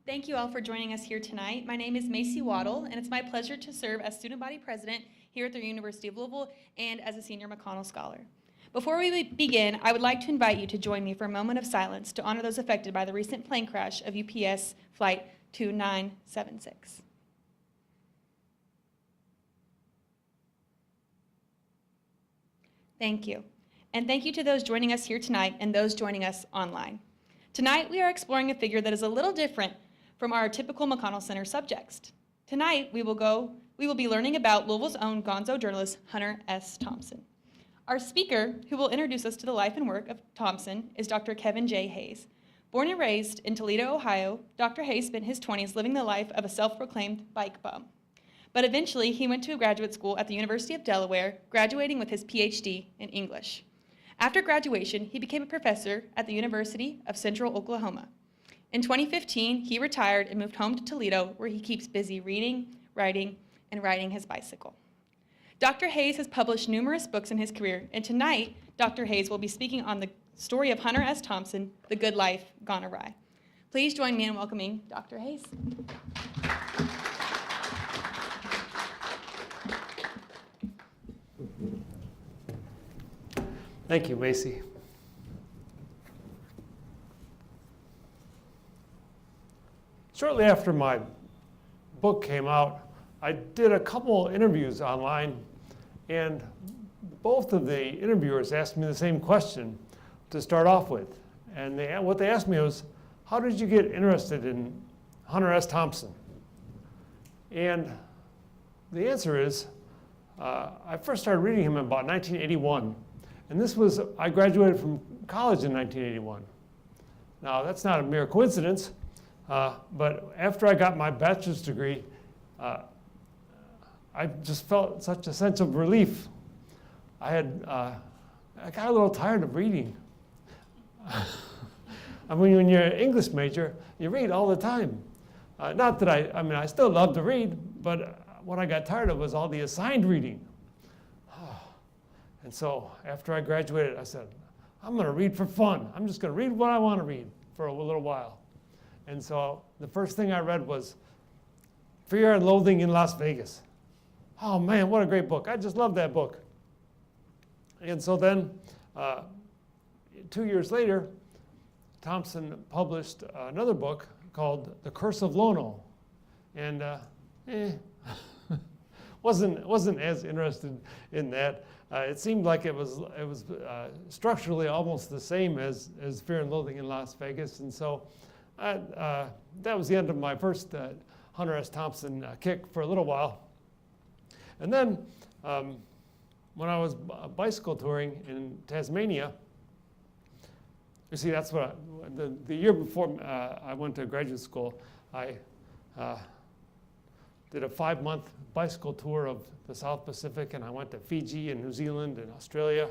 Thank you all for joining us here tonight. My name is Macy Waddle, and it's my pleasure to serve as student body president here at the University of Louisville and as a senior McConnell Scholar. Before we begin, I would like to invite you to join me for a moment of silence to honor those affected by the recent plane crash of UPS Flight 2976. Thank you. And thank you to those joining us here tonight and those joining us online. Tonight, we are exploring a figure that is a little different from our typical McConnell Center subjects. Tonight, we will be learning about Louisville's own gonzo journalist, Hunter S. Thompson. Our speaker, who will introduce us to the life and work of Thompson, is Dr. Kevin J. Hayes. Born and raised in Toledo, Ohio, Dr. Hayes spent his 20s living the life of a self-proclaimed bike bum. But eventually, he went to graduate school at the University of Delaware, graduating with his PhD in English. After graduation, he became a professor at the University of Central Oklahoma. In 2015, he retired and moved home to Toledo, where he keeps busy reading, writing, and riding his bicycle. Dr. Hayes has published numerous books in his career, and tonight, Dr. Hayes will be speaking on the story of Hunter S. Thompson, The Good Life Gone Awry. Please join me in welcoming Dr. Hayes. Thank you, Macy. Shortly after my book came out, I did a couple interviews online, and both of the interviewers asked me the same question to start off with. And what they asked me was, how did you get interested in Hunter S. Thompson? And the answer is, I first started reading him in about 1981. And I graduated from college in 1981. Now, that's not a mere coincidence, but after I got my bachelor's degree, I just felt such a sense of relief. I got a little tired of reading. I mean, when you're an English major, you read all the time. Not that I still love to read, but what I got tired of was all the assigned reading. And so after I graduated, I said, I'm going to read for fun. I'm just going to read what I want to read for a little while. And so the first thing I read was Fear and Loathing in Las Vegas. Oh man, what a great book. I just love that book. And so then 2 years later, Thompson published another book called The Curse of Lono. And wasn't as interested in that. It seemed like it was structurally almost the same as Fear and Loathing in Las Vegas, and so that was the end of my first Hunter S. Thompson kick for a little while. And then when I was bicycle touring in Tasmania, you see, that's what the year before I went to graduate school, I did a 5-month bicycle tour of the South Pacific, and I went to Fiji and New Zealand and Australia.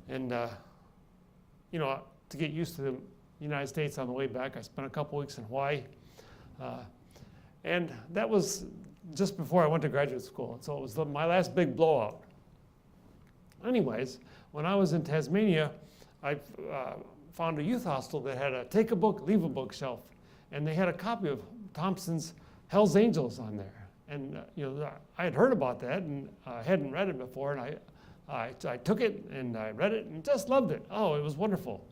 And, to get used to the United States on the way back, I spent a couple weeks in Hawaii. And that was just before I went to graduate school. And so it was my last big blowout. Anyways, when I was in Tasmania, I found a youth hostel that had a take a book, leave a book shelf. And they had a copy of Thompson's Hell's Angels on there. And I had heard about that, and I hadn't read it before, and I took it, and I read it, and just loved it. Oh, it was wonderful.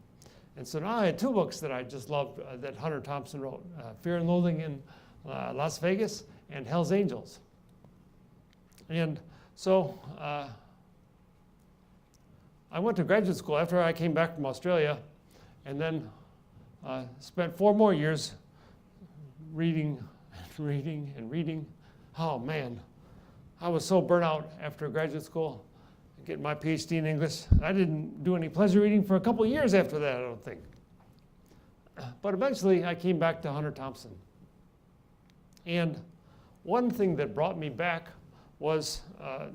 And so now I had 2 books that I just loved that Hunter Thompson wrote, Fear and Loathing in Las Vegas and Hell's Angels. And so I went to graduate school after I came back from Australia, and then spent 4 more years reading and reading and reading. Oh man, I was so burnt out after graduate school, getting my PhD in English. I didn't do any pleasure reading for a couple of years after that, I don't think. But eventually I came back to Hunter Thompson. And one thing that brought me back was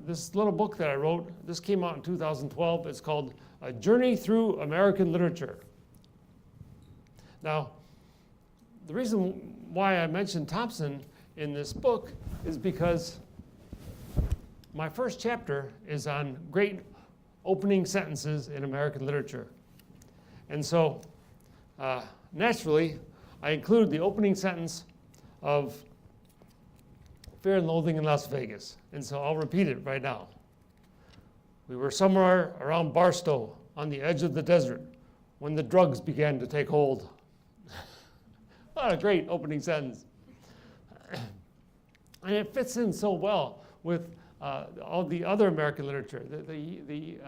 this little book that I wrote. This came out in 2012. It's called A Journey Through American Literature. Now, the reason why I mentioned Thompson in this book is because my first chapter is on great opening sentences in American literature. And so, naturally, I include the opening sentence of Fear and Loathing in Las Vegas. And so I'll repeat it right now. We were somewhere around Barstow on the edge of the desert when the drugs began to take hold. What a great opening sentence. And it fits in so well with all the other American literature, the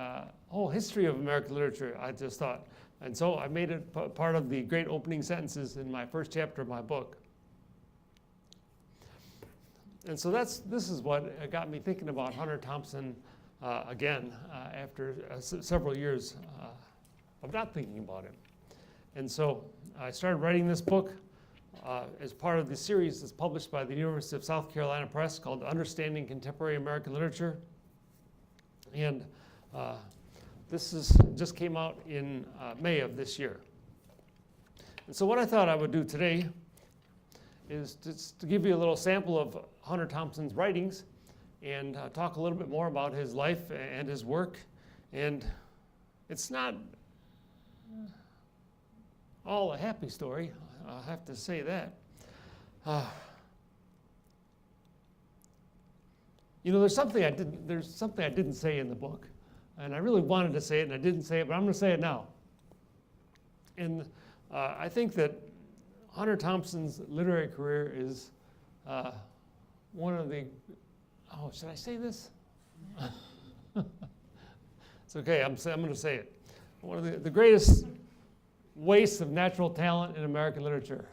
whole history of American literature, I just thought. And so I made it part of the great opening sentences in my first chapter of my book. And so this is what got me thinking about Hunter Thompson again after several years of not thinking about him. And so I started writing this book as part of the series that's published by the University of South Carolina Press called Understanding Contemporary American Literature. And this just came out in May of this year. And so what I thought I would do today is just to give you a little sample of Hunter Thompson's writings and talk a little bit more about his life and his work. And it's not all a happy story, I'll have to say that. You know, there's something I didn't say in the book, and I really wanted to say it, and I didn't say it, but I'm going to say it now. And I think that Hunter Thompson's literary career is one of the, should I say this? It's okay, I'm going to say it. One of the greatest wastes of natural talent in American literature.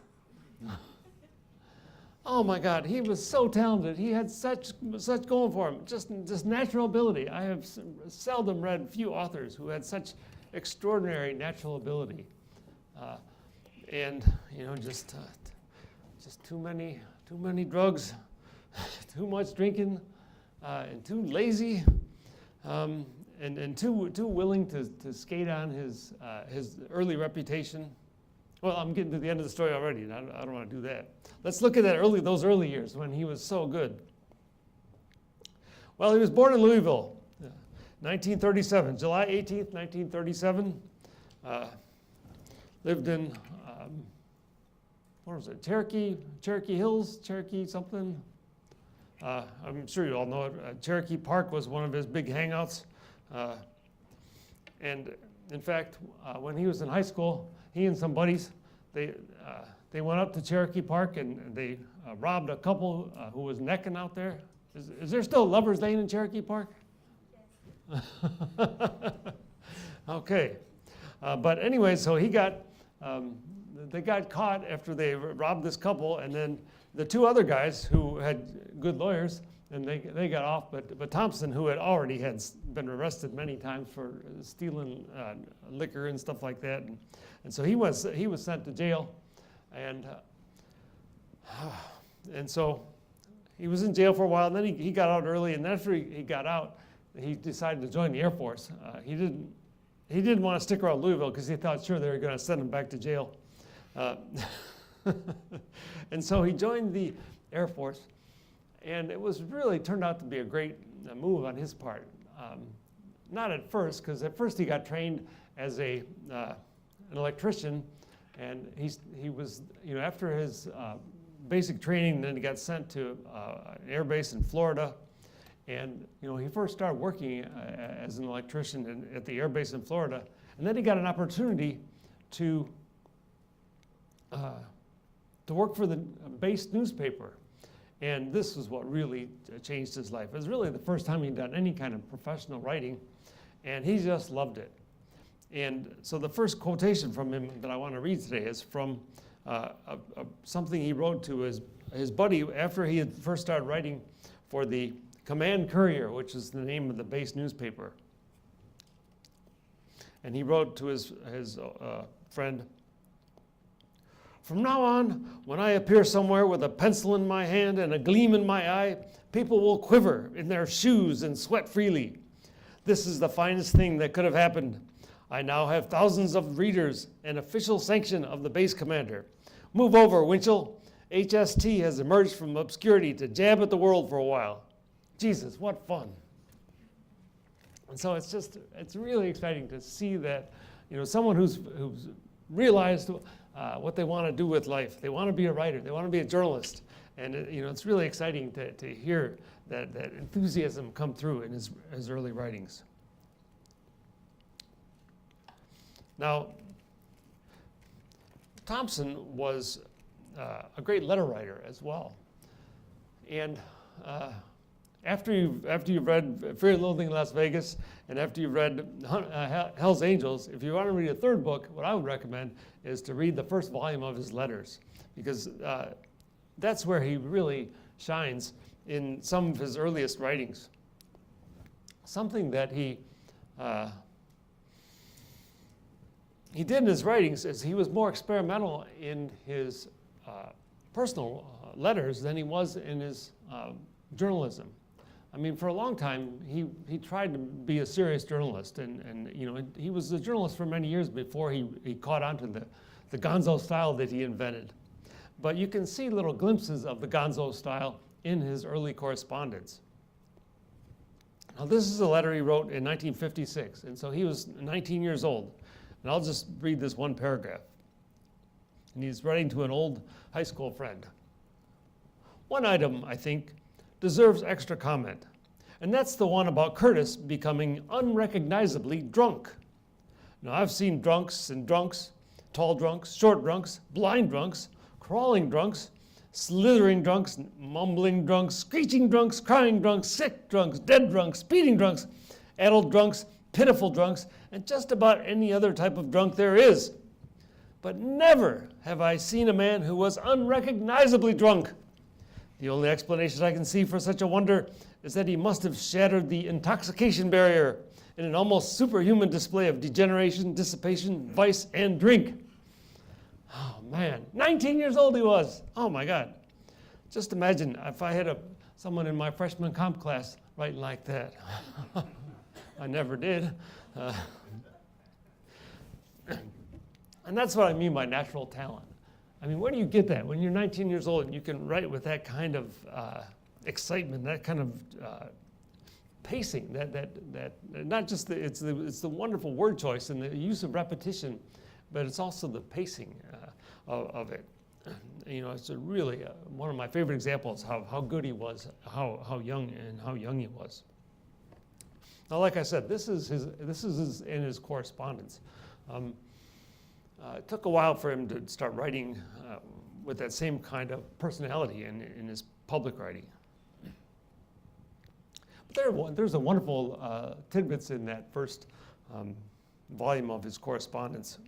Oh my God, he was so talented. He had such going for him, just natural ability. I have seldom read few authors who had such extraordinary natural ability. And you know, just too many drugs, too much drinking, and too lazy, and too willing to skate on his early reputation. Well, I'm getting to the end of the story already, and I don't want to do that. Let's look at those early years when he was so good. Well, he was born in Louisville, 1937, July 18th, 1937. Lived in, what was it, Cherokee Hills, Cherokee something. I'm sure you all know it. Cherokee Park was one of his big hangouts. And in fact, when he was in high school, he and some buddies, they went up to Cherokee Park and they robbed a couple who was necking out there. Is there still Lover's Lane in Cherokee Park? Yes. Okay. But anyway, so they got caught after they robbed this couple, and then the two other guys who had good lawyers, and they got off, but Thompson, who had been arrested many times for stealing liquor and stuff like that, and so he was sent to jail, and so he was in jail for a while, and then he got out early, and after he got out, he decided to join the Air Force. He didn't want to stick around Louisville because he thought sure they were going to send him back to jail, and so he joined the Air Force. And it was really turned out to be a great move on his part. Not at first, because at first he got trained as an electrician, and he was, you know, after his basic training, then he got sent to an air base in Florida, and you know he first started working as an electrician at the air base in Florida, and then he got an opportunity to work for the base newspaper. And this is what really changed his life. It was really the first time he'd done any kind of professional writing, and he just loved it. And so the first quotation from him that I want to read today is from something he wrote to his buddy after he had first started writing for the Command Courier, which is the name of the base newspaper. And he wrote to his friend, "From now on, when I appear somewhere with a pencil in my hand and a gleam in my eye, people will quiver in their shoes and sweat freely. This is the finest thing that could have happened. I now have thousands of readers and official sanction of the base commander. Move over, Winchell. HST has emerged from obscurity to jab at the world for a while." Jesus, what fun. And so it's really exciting to see that, you know, someone who's realized what they want to do with life. They want to be a writer. They want to be a journalist. And it's really exciting to hear that enthusiasm come through in his early writings. Now, Thompson was a great letter writer as well. And after you've read Fear and Loathing in Las Vegas, and after you've read Hell's Angels, if you want to read a third book, what I would recommend is to read the first volume of his letters, because that's where he really shines in some of his earliest writings. Something that he did in his writings is he was more experimental in his personal letters than he was in his journalism. I mean, for a long time, he tried to be a serious journalist, and he was a journalist for many years before he caught on to the gonzo style that he invented. But you can see little glimpses of the gonzo style in his early correspondence. Now, this is a letter he wrote in 1956, and so he was 19 years old. And I'll just read this one paragraph. And he's writing to an old high school friend. One item, I think, deserves extra comment, and that's the one about Curtis becoming unrecognizably drunk. Now, I've seen drunks and drunks, tall drunks, short drunks, blind drunks, crawling drunks, slithering drunks, mumbling drunks, screeching drunks, crying drunks, sick drunks, dead drunks, speeding drunks, addled drunks, pitiful drunks, and just about any other type of drunk there is. But never have I seen a man who was unrecognizably drunk. The only explanation I can see for such a wonder is that he must have shattered the intoxication barrier in an almost superhuman display of degeneration, dissipation, vice, and drink. Oh man, 19 years old he was. Oh my God. Just imagine if I had someone in my freshman comp class writing like that. I never did. And that's what I mean by natural talent. I mean, where do you get that? When you're 19 years old and you can write with that kind of excitement, that kind of pacing, that not just it's the wonderful word choice and the use of repetition, but it's also the pacing of it. It's really one of my favorite examples how good he was, how young he was. Now, like I said, this is in his correspondence. It took a while for him to start writing with that same kind of personality in his public writing. But there's a wonderful tidbits in that first volume of his correspondence.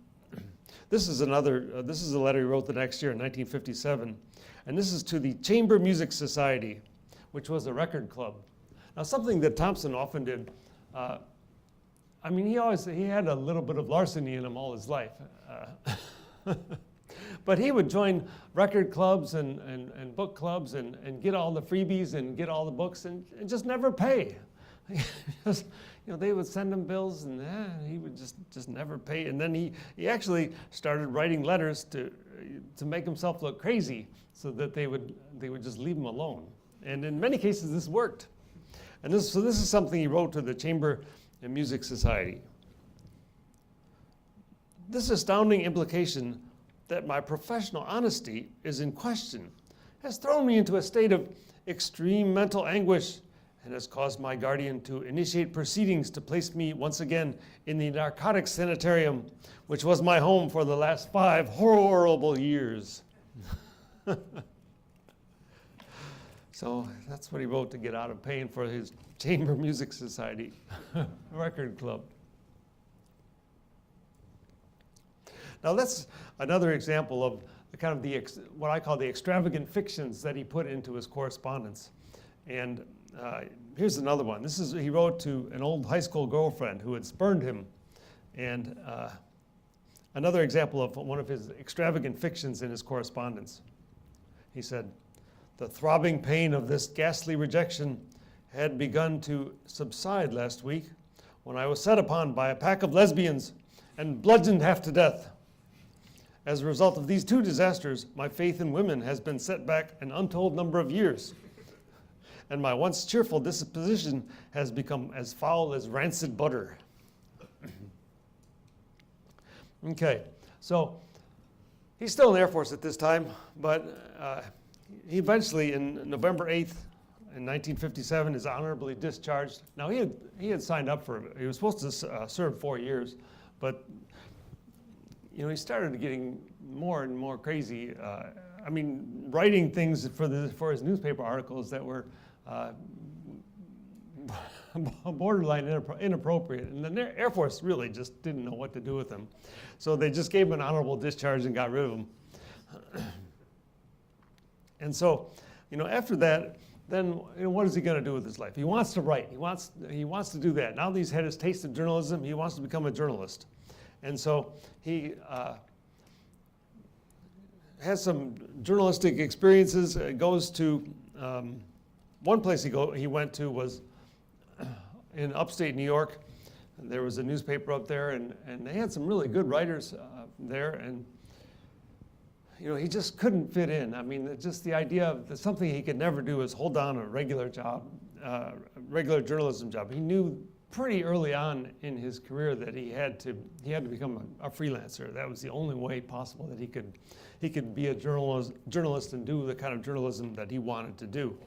This is a letter he wrote the next year in 1957, and this is to the Chamber Music Society, which was a record club. Now, something that Thompson often did. He had a little bit of larceny in him all his life. But he would join record clubs and book clubs and get all the freebies and get all the books and just never pay. They would send him bills and he would just never pay. And then he actually started writing letters to make himself look crazy so that they would just leave him alone. And in many cases this worked. And this is something he wrote to the Chamber and Music Society. This astounding implication that my professional honesty is in question has thrown me into a state of extreme mental anguish and has caused my guardian to initiate proceedings to place me once again in the narcotics sanitarium, which was my home for the last 5 horrible years. So that's what he wrote to get out of paying for his Chamber Music Society record club. Now that's another example of what I call the extravagant fictions that he put into his correspondence. And here's another one. He wrote to an old high school girlfriend who had spurned him. And another example of one of his extravagant fictions in his correspondence. He said, "The throbbing pain of this ghastly rejection had begun to subside last week when I was set upon by a pack of lesbians and bludgeoned half to death. As a result of these 2 disasters, my faith in women has been set back an untold number of years, and my once cheerful disposition has become as foul as rancid butter." Okay, so he's still in the Air Force at this time, but he eventually, in November 8th, in 1957, is honorably discharged. Now, he had signed up for it. He was supposed to serve 4 years, but he started getting more and more crazy. Writing things for his newspaper articles that were borderline inappropriate, and the Air Force really just didn't know what to do with him. So they just gave him an honorable discharge and got rid of him. And so, after that, then what is he going to do with his life? He wants to write. He wants to do that. Now that he's had his taste of journalism, he wants to become a journalist. And so he has some journalistic experiences. Goes to one place he went to was in upstate New York. There was a newspaper up there, and they had some really good writers there. And he just couldn't fit in. Just the idea of something he could never do is hold down a regular job, regular journalism job. He knew pretty early on in his career that he had to become a freelancer. That was the only way possible that he could be a journalist and do the kind of journalism that he wanted to do.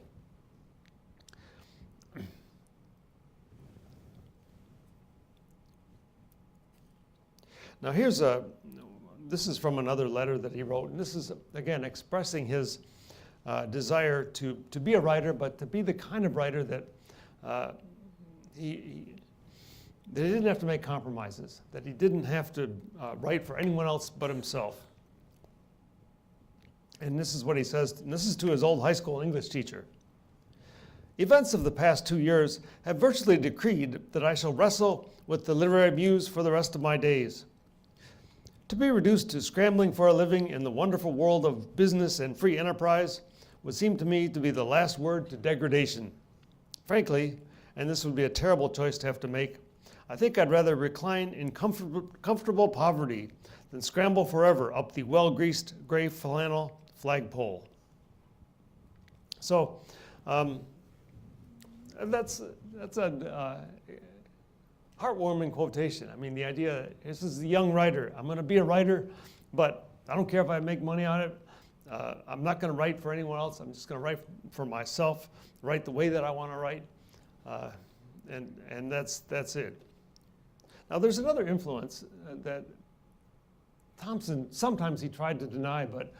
Now this is from another letter that he wrote, and this is, again, expressing his desire to be a writer, but to be the kind of writer that he didn't have to make compromises, that he didn't have to write for anyone else but himself. And this is what he says, and this is to his old high school English teacher. Events of the past 2 years have virtually decreed that I shall wrestle with the literary muse for the rest of my days. To be reduced to scrambling for a living in the wonderful world of business and free enterprise would seem to me to be the last word to degradation. Frankly, and this would be a terrible choice to have to make, I think I'd rather recline in comfortable poverty than scramble forever up the well-greased gray flannel flagpole. So that's a heartwarming quotation. The idea, this is a young writer. I'm going to be a writer, but I don't care if I make money on it. I'm not going to write for anyone else. I'm just going to write for myself, write the way that I want to write, and that's it. Now, there's another influence that Thompson, sometimes he tried to deny, but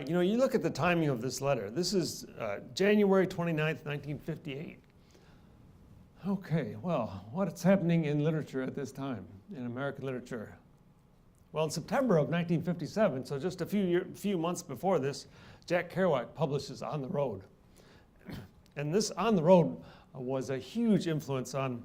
you look at the timing of this letter. This is January 29th, 1958. Okay, well, what's happening in literature at this time, in American literature? Well, in September of 1957, so just a few months before this, Jack Kerouac publishes On the Road. And this On the Road was a huge influence on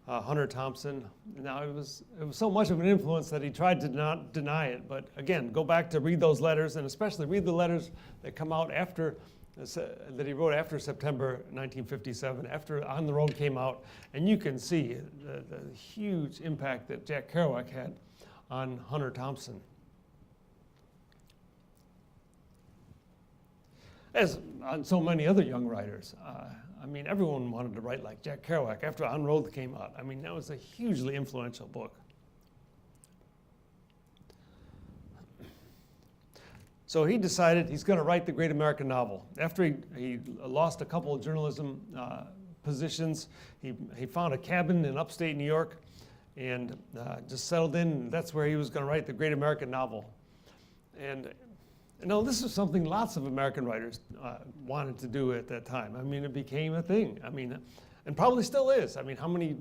Hunter Thompson. Now, it was so much of an influence that he tried to not deny it. But again, go back to read those letters, and especially read the letters that come out after that he wrote after September 1957, after On the Road came out, and you can see the huge impact that Jack Kerouac had on Hunter Thompson. As on so many other young writers. Everyone wanted to write like Jack Kerouac after On the Road came out. That was a hugely influential book. So he decided he's going to write the great American novel. After he lost a couple of journalism positions, he found a cabin in upstate New York and just settled in, and that's where he was going to write the great American novel. And this is something lots of American writers wanted to do at that time. It became a thing. And probably still is. How many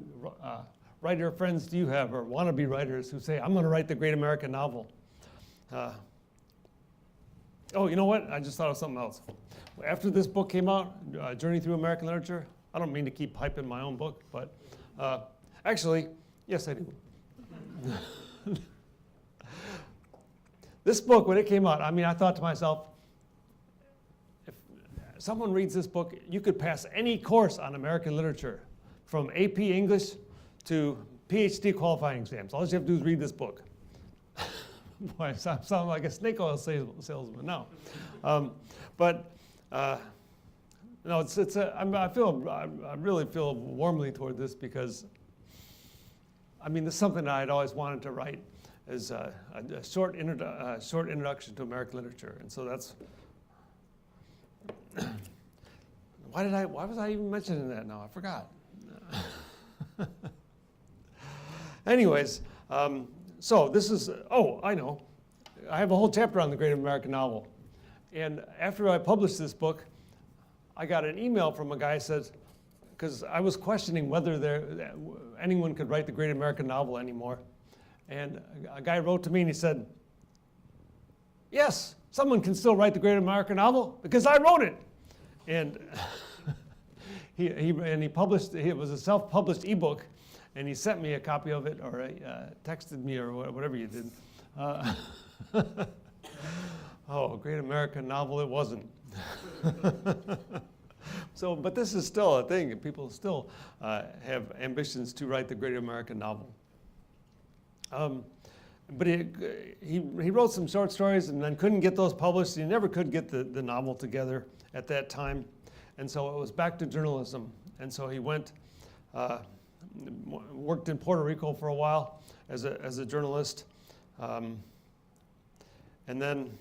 writer friends do you have, or wannabe writers, who say, I'm going to write the great American novel? Oh, you know what? I just thought of something else. After this book came out, Journey Through American Literature, I don't mean to keep hyping my own book, but actually, yes, I do. This book, when it came out, I thought to myself, if someone reads this book, you could pass any course on American literature, from AP English to PhD qualifying exams. All you have to do is read this book. Boy, I sound like a snake oil salesman now. No, I really feel warmly toward this because, this is something that I'd always wanted to write, is a short introduction to American literature. And so why was I even mentioning that now? I forgot. Anyways, so this is, I know. I have a whole chapter on the Great American Novel. And after I published this book, I got an email from a guy who says, because I was questioning whether anyone could write the Great American Novel anymore. And a guy wrote to me and he said, yes, someone can still write the Great American Novel because I wrote it. And he published, it was a self-published ebook, and he sent me a copy of it, or texted me, or whatever you did. Great American Novel it wasn't. So, but this is still a thing, and people still have ambitions to write the Great American Novel. But he wrote some short stories and then couldn't get those published. He never could get the novel together at that time. And so it was back to journalism. And so he went, worked in Puerto Rico for a while as a journalist. And then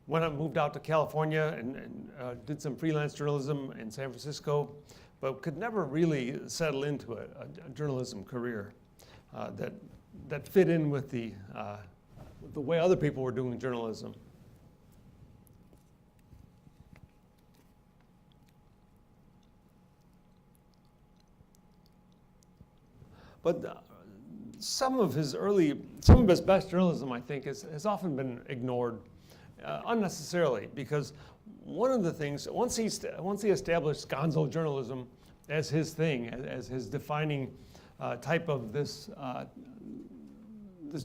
moved out to California and did some freelance journalism in San Francisco, but could never really settle into a journalism career that fit in with the way other people were doing journalism. But some of his best journalism, I think, has often been ignored unnecessarily, because one of the things, once he established gonzo journalism as his thing, as his defining type of this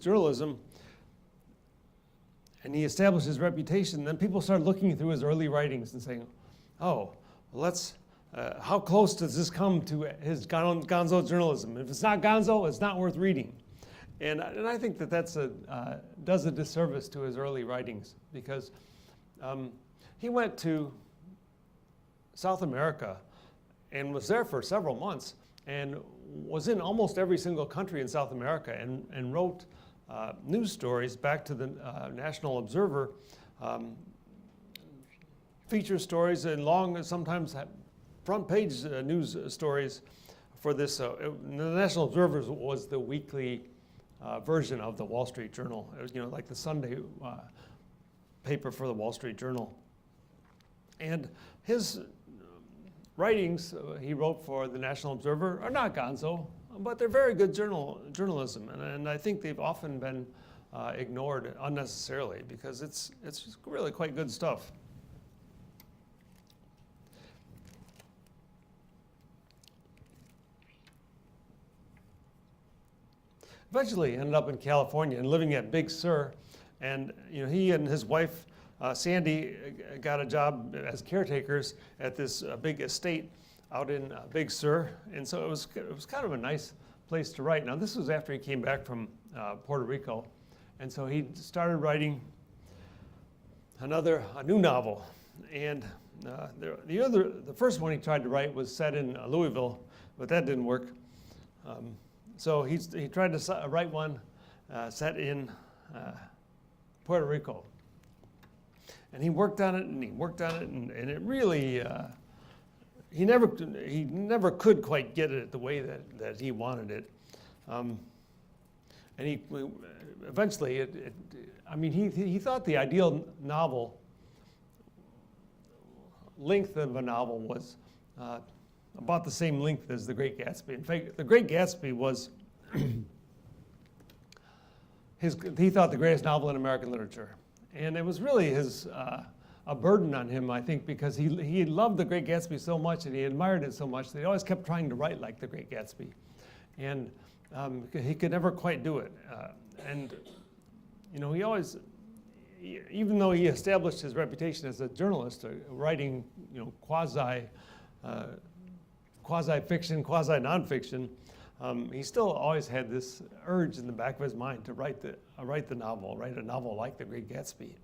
journalism, and he established his reputation, then people started looking through his early writings and saying, how close does this come to his gonzo journalism? If it's not gonzo, it's not worth reading. And I think that does a disservice to his early writings, because he went to South America and was there for several months and was in almost every single country in South America and wrote news stories back to the National Observer, feature stories and long, sometimes front page news stories for this. The National Observer was the weekly version of the Wall Street Journal. It was, like the Sunday paper for the Wall Street Journal. And his writings he wrote for the National Observer are not gonzo, but they're very good journalism. And I think they've often been ignored unnecessarily, because it's really quite good stuff. Eventually, he ended up in California and living at Big Sur, and he and his wife Sandy got a job as caretakers at this big estate out in Big Sur, and so it was kind of a nice place to write. Now, this was after he came back from Puerto Rico, and so he started writing a new novel, and the first one he tried to write was set in Louisville, but that didn't work. So he tried to write one set in Puerto Rico. And he worked on it, and and it really, he never could quite get it the way that he wanted it. And he eventually, he thought the ideal novel, length of a novel was about the same length as The Great Gatsby. In fact, The Great Gatsby was, he thought, the greatest novel in American literature. And it was really a burden on him, I think, because he loved The Great Gatsby so much and he admired it so much that he always kept trying to write like The Great Gatsby. And he could never quite do it. He always, even though he established his reputation as a journalist, writing quasi-fiction, quasi-nonfiction, he still always had this urge in the back of his mind to write a novel like The Great Gatsby.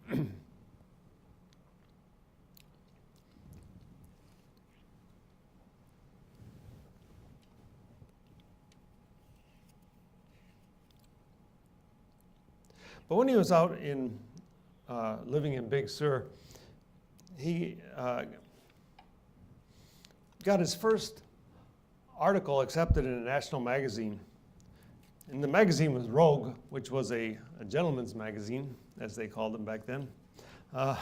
But when he was out living in Big Sur, he got his first article accepted in a national magazine. And the magazine was Rogue, which was a gentleman's magazine, as they called them back then. But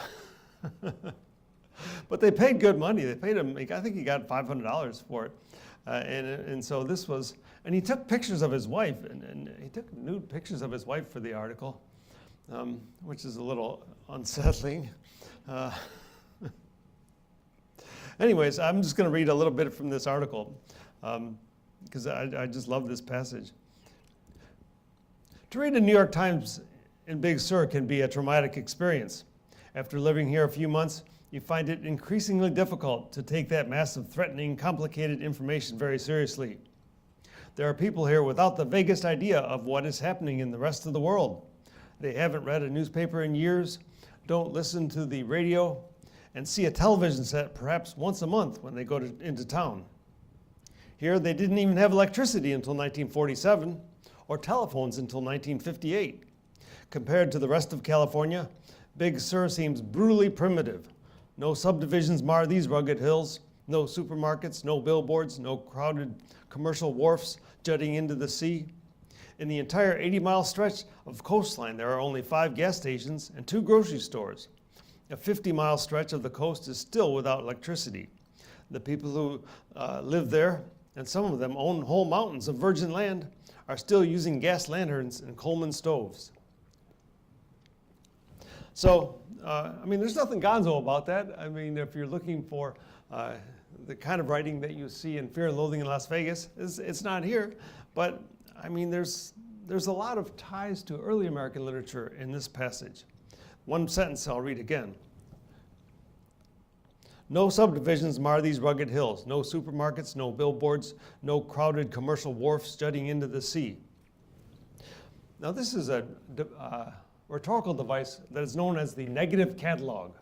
they paid good money. They paid him, I think he got $500 for it. And so this was, and he took pictures of his wife, and he took nude pictures of his wife for the article, which is a little unsettling. Anyways, I'm just going to read a little bit from this article, because I just love this passage. To read the New York Times in Big Sur can be a traumatic experience. After living here a few months, you find it increasingly difficult to take that massive, threatening, complicated information very seriously. There are people here without the vaguest idea of what is happening in the rest of the world. They haven't read a newspaper in years, don't listen to the radio, and see a television set perhaps once a month when they go into town. Here, they didn't even have electricity until 1947, or telephones until 1958. Compared to the rest of California, Big Sur seems brutally primitive. No subdivisions mar these rugged hills, no supermarkets, no billboards, no crowded commercial wharfs jutting into the sea. In the entire 80-mile stretch of coastline, there are only 5 gas stations and 2 grocery stores. A 50-mile stretch of the coast is still without electricity. The people who live there, and some of them own whole mountains of virgin land, are still using gas lanterns and Coleman stoves. So, there's nothing gonzo about that. I mean, if you're looking for the kind of writing that you see in Fear and Loathing in Las Vegas, it's not here. But, I mean, there's a lot of ties to early American literature in this passage. One sentence I'll read again. No subdivisions mar these rugged hills, no supermarkets, no billboards, no crowded commercial wharfs jutting into the sea. Now this is a rhetorical device that is known as the negative catalog.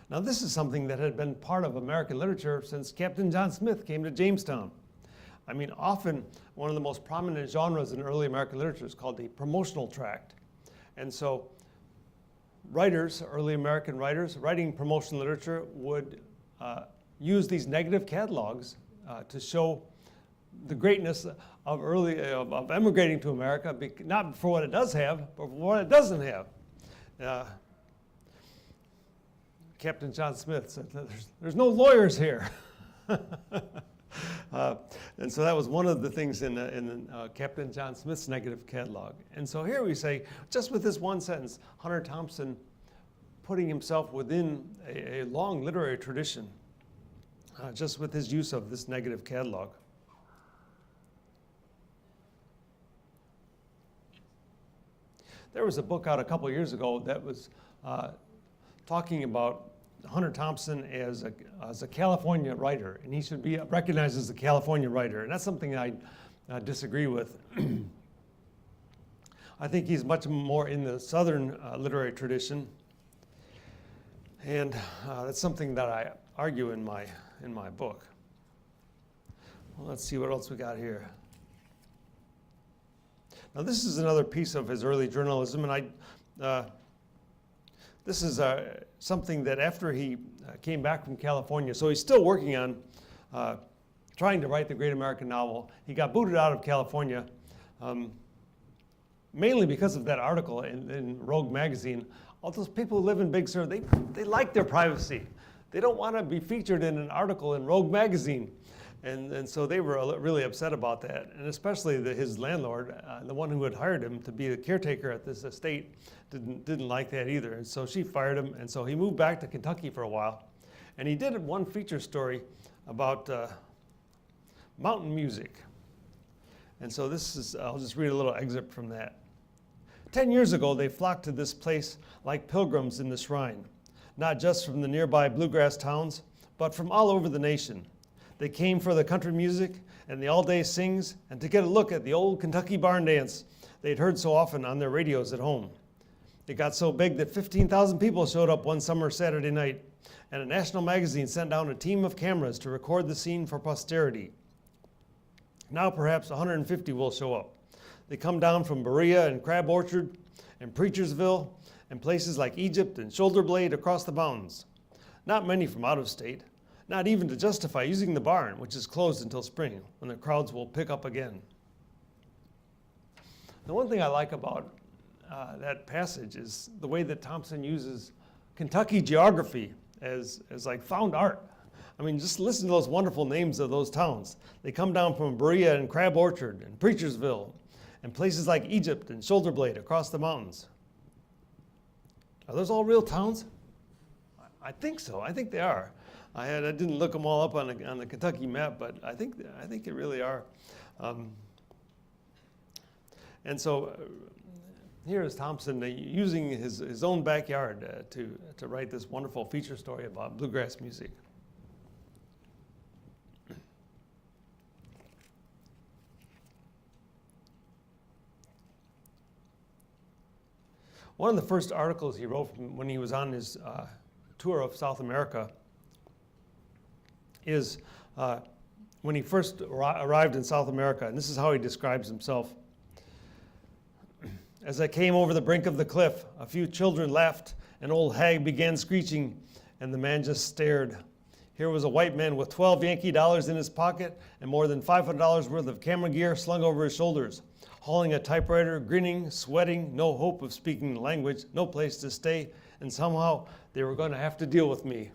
Now this is something that had been part of American literature since Captain John Smith came to Jamestown. I mean, often one of the most prominent genres in early American literature is called the promotional tract. And so writers, early American writers, writing promotional literature would use these negative catalogs to show the greatness of emigrating to America, not for what it does have, but for what it doesn't have. Captain John Smith said, there's no lawyers here. And so that was one of the things in Captain John Smith's negative catalog. And so here we say, just with this one sentence, Hunter Thompson putting himself within a long literary tradition, just with his use of this negative catalog. There was a book out a couple years ago that was talking about Hunter Thompson as a California writer, and he should be recognized as a California writer, and that's something I disagree with. I think he's much more in the Southern literary tradition, and that's something that I argue in my book. Well, let's see what else we got here. Now this is another piece of his early journalism, and this is something that after he came back from California, so he's still working on trying to write the great American novel. He got booted out of California, mainly because of that article in Rogue magazine. All those people who live in Big Sur, they like their privacy. They don't want to be featured in an article in Rogue magazine. And so they were really upset about that. And especially his landlord, the one who had hired him to be the caretaker at this estate, didn't like that either. And so she fired him. And so he moved back to Kentucky for a while. And he did one feature story about mountain music. And so I'll just read a little excerpt from that. 10 years ago, they flocked to this place like pilgrims in the shrine, not just from the nearby bluegrass towns, but from all over the nation. They came for the country music and the all-day sings and to get a look at the old Kentucky barn dance they'd heard so often on their radios at home. It got so big that 15,000 people showed up one summer Saturday night, and a national magazine sent down a team of cameras to record the scene for posterity. Now perhaps 150 will show up. They come down from Berea and Crab Orchard and Preachersville and places like Egypt and Shoulder Blade across the mountains. Not many from out of state. not even to justify using the barn, which is closed until spring, when the crowds will pick up again. The one thing I like about that passage is the way that Thompson uses Kentucky geography as like found art. I mean, just listen to those wonderful names of those towns. They come down from Berea and Crab Orchard and Preachersville and places like Egypt and Shoulderblade across the mountains. Are those all real towns? I think so. I think they are. I didn't look them all up on the Kentucky map, but I think they really are. And so here is Thompson using his own backyard to write this wonderful feature story about bluegrass music. One of the first articles he wrote when he was on his tour of South America is when he first arrived in South America, and this is how he describes himself. As I came over the brink of the cliff, a few children laughed, an old hag began screeching, and the man just stared. Here was a white man with 12 Yankee dollars in his pocket and more than $500 worth of camera gear slung over his shoulders, hauling a typewriter, grinning, sweating, no hope of speaking the language, no place to stay, and somehow they were going to have to deal with me.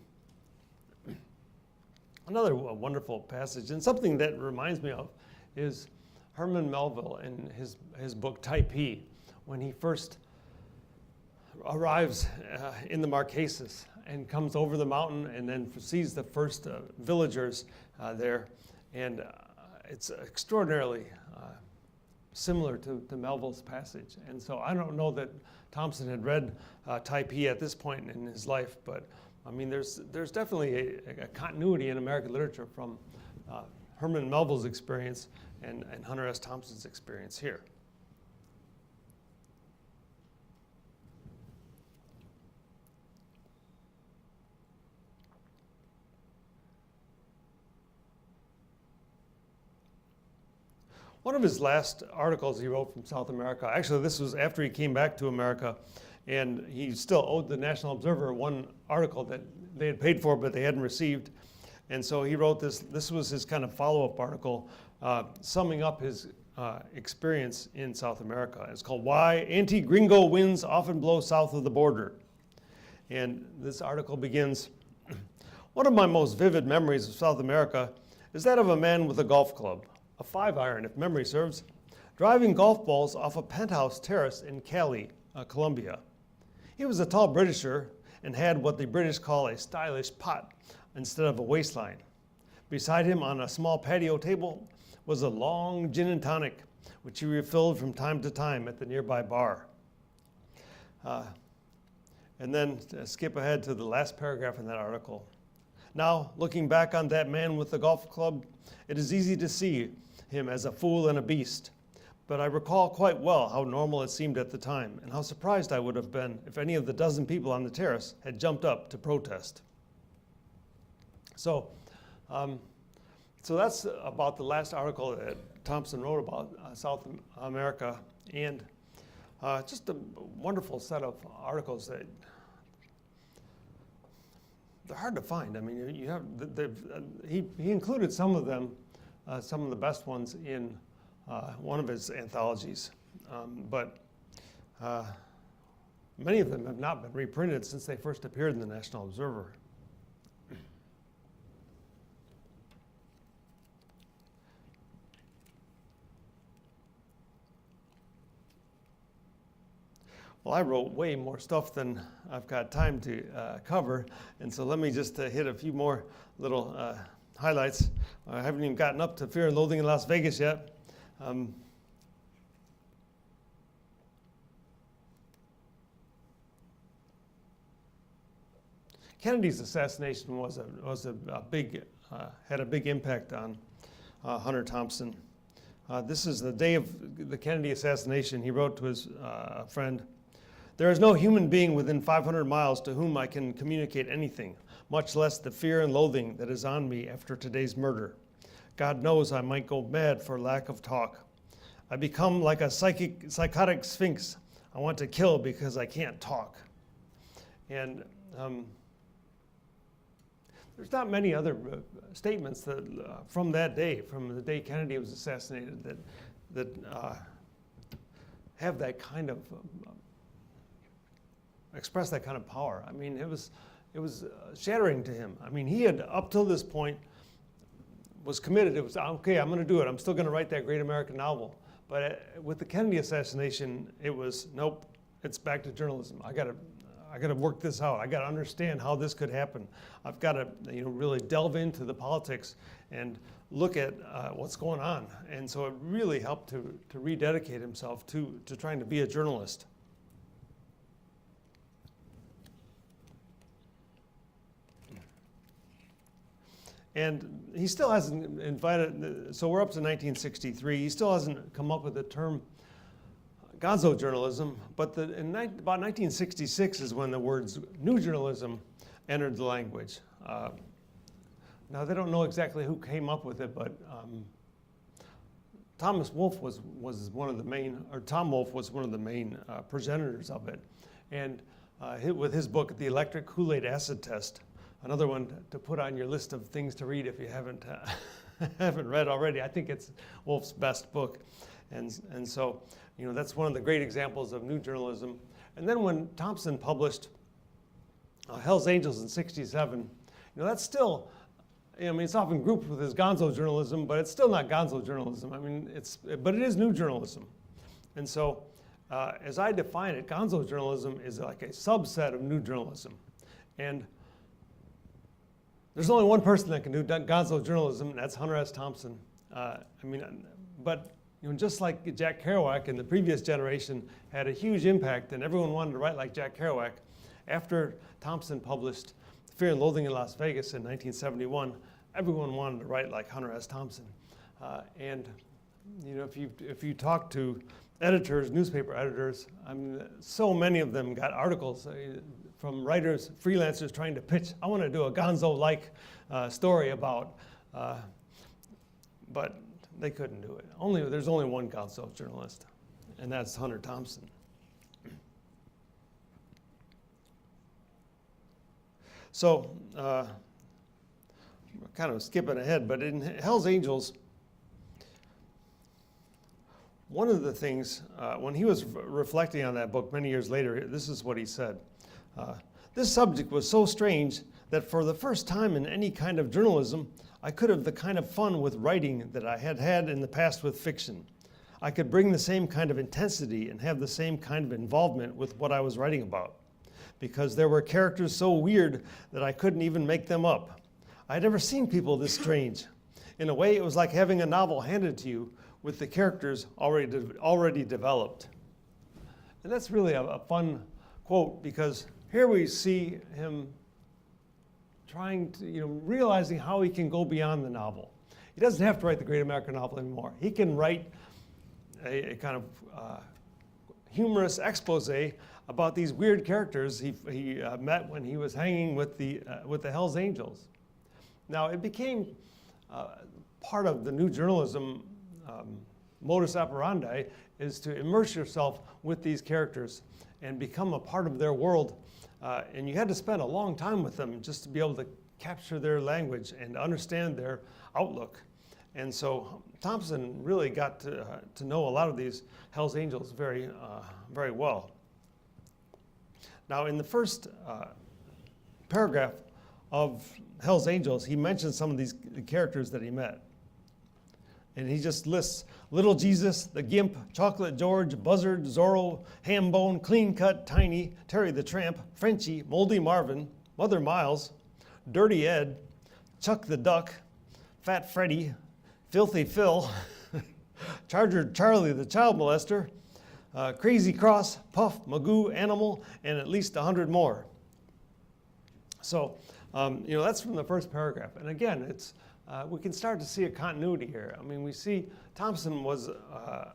Another wonderful passage, and something that reminds me of, is Herman Melville in his book Typee, when he first arrives in the Marquesas and comes over the mountain and then sees the first villagers there, and it's extraordinarily similar to Melville's passage. And so I don't know that Thompson had read Typee at this point in his life, but I mean, there's definitely a continuity in American literature from Herman Melville's experience and Hunter S. Thompson's experience here. One of his last articles he wrote from South America, actually this was after he came back to America, and he still owed the National Observer one article that they had paid for but they hadn't received. And so he wrote this was his kind of follow-up article summing up his experience in South America. It's called Why Anti-Gringo Winds Often Blow South of the Border. And this article begins, one of my most vivid memories of South America is that of a man with a golf club, a 5-iron if memory serves, driving golf balls off a penthouse terrace in Cali, Colombia. He was a tall Britisher and had what the British call a stylish pot instead of a waistline. Beside him on a small patio table was a long gin and tonic, which he refilled from time to time at the nearby bar. And then skip ahead to the last paragraph in that article. Now, looking back on that man with the golf club, it is easy to see him as a fool and a beast. But I recall quite well how normal it seemed at the time, and how surprised I would have been if any of the dozen people on the terrace had jumped up to protest. So that's about the last article that Thompson wrote about South America, and just a wonderful set of articles that they're hard to find. I mean, you have he included some of them, some of the best ones in one of his anthologies, but many of them have not been reprinted since they first appeared in the National Observer. Well, I wrote way more stuff than I've got time to cover, and so let me just hit a few more little highlights. I haven't even gotten up to Fear and Loathing in Las Vegas yet. Kennedy's assassination was a big had a big impact on Hunter Thompson. This is the day of the Kennedy assassination. He wrote to his friend, "There is no human being within 500 miles to whom I can communicate anything, much less the fear and loathing that is on me after today's murder. God knows I might go mad for lack of talk. I become like a psychotic sphinx. I want to kill because I can't talk." And there's not many other statements that from that day, from the day Kennedy was assassinated, that have that kind of express that kind of power. I mean, it was shattering to him. I mean, he had up till this point was committed. It was okay. I'm going to do it. I'm still going to write that great American novel. But with the Kennedy assassination, it was nope. It's back to journalism. I got to work this out. I got to understand how this could happen. I've got to really delve into the politics and look at what's going on. And so it really helped to rededicate himself to trying to be a journalist. And he still hasn't invited, so we're up to 1963, he still hasn't come up with the term gonzo journalism, but about 1966 is when the words new journalism entered the language. Now they don't know exactly who came up with it, but Thomas Wolfe was one of the main, or Tom Wolfe was one of the main progenitors of it. And with his book, The Electric Kool-Aid Acid Test, another one to put on your list of things to read if you haven't haven't read already. I think it's Wolfe's best book, and so that's one of the great examples of new journalism. And then when Thompson published Hell's Angels in '67, that's still, it's often grouped with his gonzo journalism, but it's still not gonzo journalism. I mean, but it is new journalism, and so as I define it, gonzo journalism is like a subset of new journalism, and there's only one person that can do gonzo journalism, and that's Hunter S. Thompson. But just like Jack Kerouac in the previous generation had a huge impact, and everyone wanted to write like Jack Kerouac, after Thompson published Fear and Loathing in Las Vegas in 1971, everyone wanted to write like Hunter S. Thompson. And if you talk to editors, newspaper editors, so many of them got articles from writers, freelancers trying to pitch, I want to do a gonzo-like story about, but they couldn't do it. There's only one gonzo journalist, and that's Hunter Thompson. So, kind of skipping ahead, but in Hell's Angels, one of the things, when he was reflecting on that book many years later, this is what he said. This subject was so strange that for the first time in any kind of journalism, I could have the kind of fun with writing that I had had in the past with fiction. I could bring the same kind of intensity and have the same kind of involvement with what I was writing about, because there were characters so weird that I couldn't even make them up. I'd never seen people this strange. In a way, it was like having a novel handed to you with the characters already developed. And that's really a fun quote, because here we see him trying to, realizing how he can go beyond the novel. He doesn't have to write the great American novel anymore. He can write a kind of humorous expose about these weird characters he met when he was hanging with the Hells Angels. Now, it became part of the new journalism modus operandi is to immerse yourself with these characters and become a part of their world. And you had to spend a long time with them just to be able to capture their language and understand their outlook. And so Thompson really got to know a lot of these Hells Angels very, very well. Now, in the first paragraph of Hells Angels, he mentions some of these characters that he met. And he just lists Little Jesus, the Gimp, Chocolate George, Buzzard, Zorro, Hambone, Clean Cut, Tiny, Terry the Tramp, Frenchie, Moldy Marvin, Mother Miles, Dirty Ed, Chuck the Duck, Fat Freddy, Filthy Phil, Charger Charlie the Child Molester, Crazy Cross, Puff, Magoo, Animal, and at least 100 more. So, that's from the first paragraph. And again, it's we can start to see a continuity here. I mean, we see Thompson was a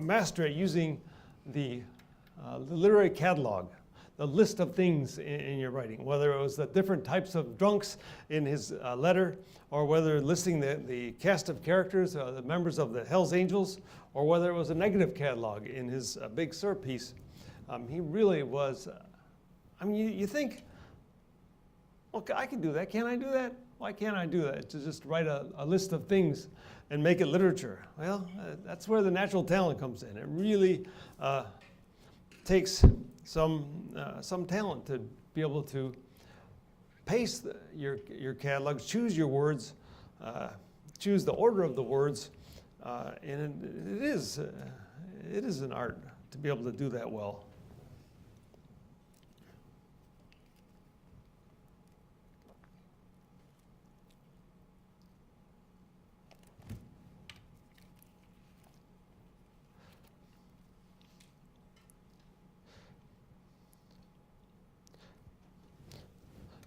master at using the literary catalog, the list of things in your writing, whether it was the different types of drunks in his letter, or whether listing the cast of characters, the members of the Hells Angels, or whether it was a negative catalog in his Big Sur piece. He really was, you think okay, I can do that. Can I do that? Why can't I do that? To just write a list of things and make it literature. Well, that's where the natural talent comes in. It really takes some talent to be able to pace your catalogs, choose your words, choose the order of the words, and it is an art to be able to do that well.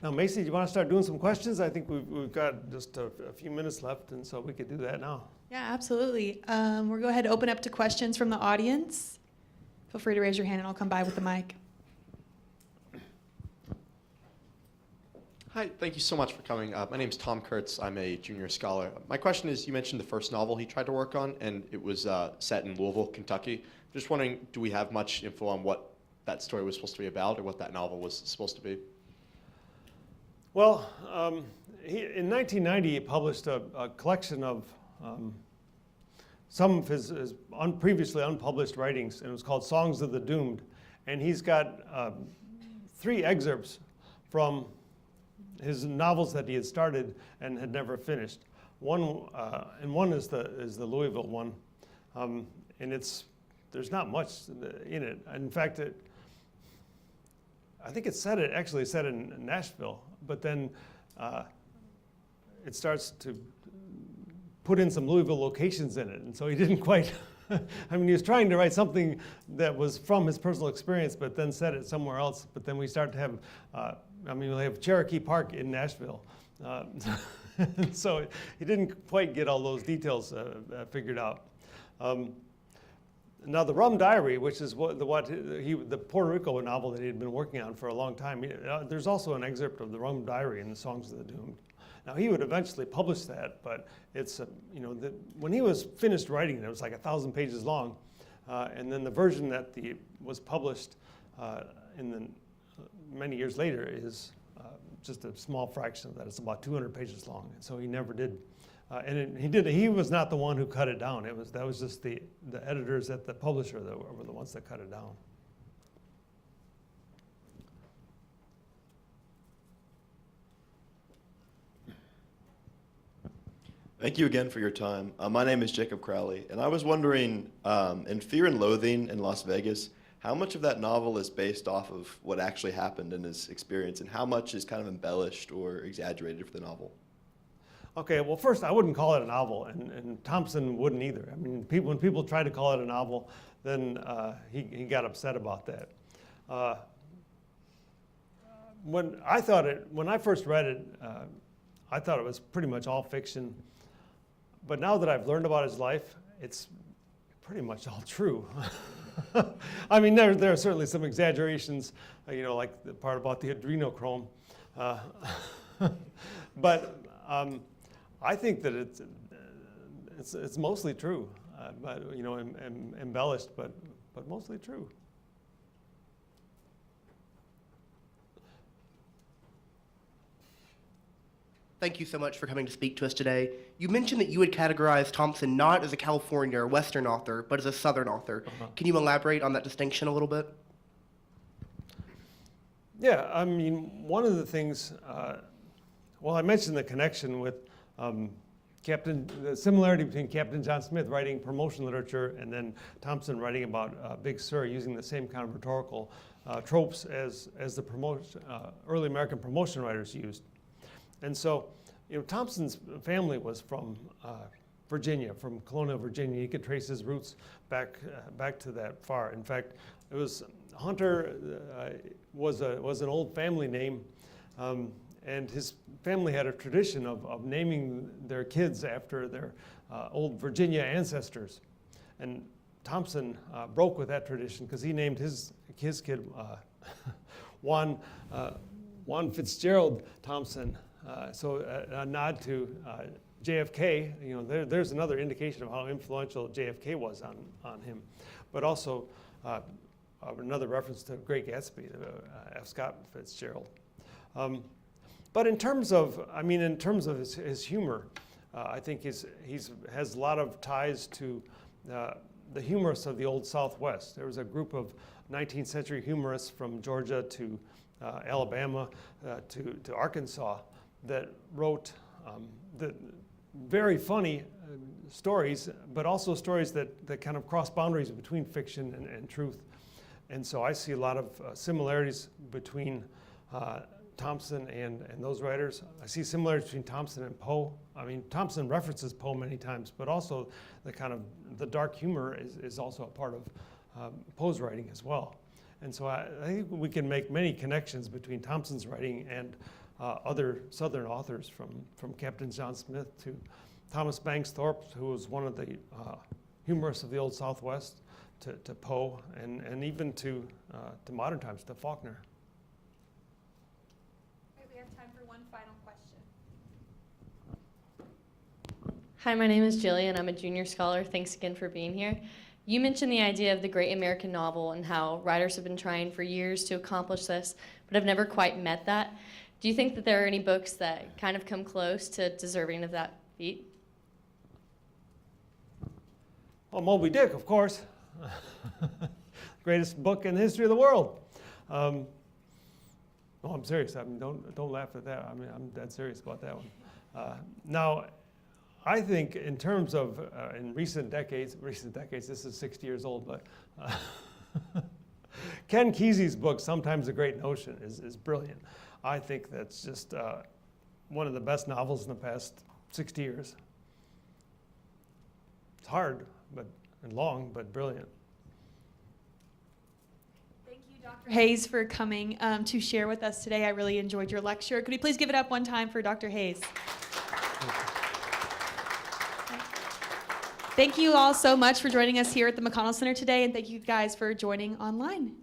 Now, Macy, do you want to start doing some questions? I think we've got just a few minutes left, and so we could do that now. Yeah, absolutely. We'll go ahead and open up to questions from the audience. Feel free to raise your hand and I'll come by with the mic. Hi, thank you so much for coming. My name is Tom Kurtz. I'm a junior scholar. My question is, you mentioned the first novel he tried to work on, and it was set in Louisville, Kentucky. Just wondering, do we have much info on what that story was supposed to be about or what that novel was supposed to be? Well, in 1990, he published a collection of some of his previously unpublished writings, and it was called Songs of the Doomed. And he's got 3 excerpts from his novels that he had started and had never finished. One is the Louisville one, and there's not much in it. In fact, I think it's actually set in Nashville, but then it starts to put in some Louisville locations in it, and so he didn't quite. I mean, he was trying to write something that was from his personal experience, but then set it somewhere else. But then we start to have, we'll have Cherokee Park in Nashville. So he didn't quite get all those details figured out. Now, the Rum Diary, which is the Puerto Rico novel that he had been working on for a long time, there's also an excerpt of the Rum Diary in the Songs of the Doomed. Now, he would eventually publish that, but it's, when he was finished writing it, it was like 1,000 pages long. And then the version that was published many years later is just a small fraction of that. It's about 200 pages long. And so he never did. He was not the one who cut it down. That was just the editors at the publisher that were the ones that cut it down. Thank you again for your time. My name is Jacob Crowley, and I was wondering, in Fear and Loathing in Las Vegas, how much of that novel is based off of what actually happened in his experience, and how much is kind of embellished or exaggerated for the novel? Okay, well, first, I wouldn't call it a novel, and Thompson wouldn't either. I mean, when people tried to call it a novel, then he got upset about that. When I first read it, I thought it was pretty much all fiction. But now that I've learned about his life, it's pretty much all true. I mean, there are certainly some exaggerations, like the part about the adrenochrome. But I think that it's mostly true, but embellished, but mostly true. Thank you so much for coming to speak to us today. You mentioned that you would categorize Thompson not as a California or Western author, but as a Southern author. Uh-huh. Can you elaborate on that distinction a little bit? Yeah, I mean, one of the things, I mentioned the connection with the similarity between Captain John Smith writing promotion literature and then Thompson writing about Big Sur, using the same kind of rhetorical tropes as the early American promotion writers used. And so, Thompson's family was from Virginia, from colonial Virginia. He could trace his roots back to that far. In fact, it was Hunter was an old family name, and his family had a tradition of naming their kids after their old Virginia ancestors. And Thompson broke with that tradition because he named his kid Juan Fitzgerald Thompson. So a nod to JFK. There's another indication of how influential JFK was on him, but also another reference to Great Gatsby, F. Scott Fitzgerald. But in terms of his humor, I think he's has a lot of ties to the humorists of the Old Southwest. There was a group of 19th century humorists from Georgia to Alabama to Arkansas that wrote the very funny stories, but also stories that kind of cross boundaries between fiction and truth. And so I see a lot of similarities between Thompson and those writers. I see similarities between Thompson and Poe. I mean, Thompson references Poe many times, but also the dark humor is also a part of Poe's writing as well. And so I think we can make many connections between Thompson's writing and other Southern authors, from Captain John Smith to Thomas Banks Thorpe, who was one of the humorists of the Old Southwest, to Poe, and even to modern times, to Faulkner. We have time for one final question. Hi, my name is Jillian. I'm a junior scholar. Thanks again for being here. You mentioned the idea of the great American novel and how writers have been trying for years to accomplish this, but have never quite met that. Do you think that there are any books that kind of come close to deserving of that feat? Well, Moby Dick, of course. Greatest book in the history of the world. No, I'm serious. I mean, don't laugh at that. I mean, I'm dead serious about that one. Now, I think in terms of in recent decades, this is 60 years old, but Ken Kesey's book, Sometimes a Great Notion, is brilliant. I think that's just one of the best novels in the past 60 years. It's hard and long, but brilliant. Thank you, Dr. Hayes, for coming to share with us today. I really enjoyed your lecture. Could we please give it up one time for Dr. Hayes? Thank you all so much for joining us here at the McConnell Center today, and thank you guys for joining online.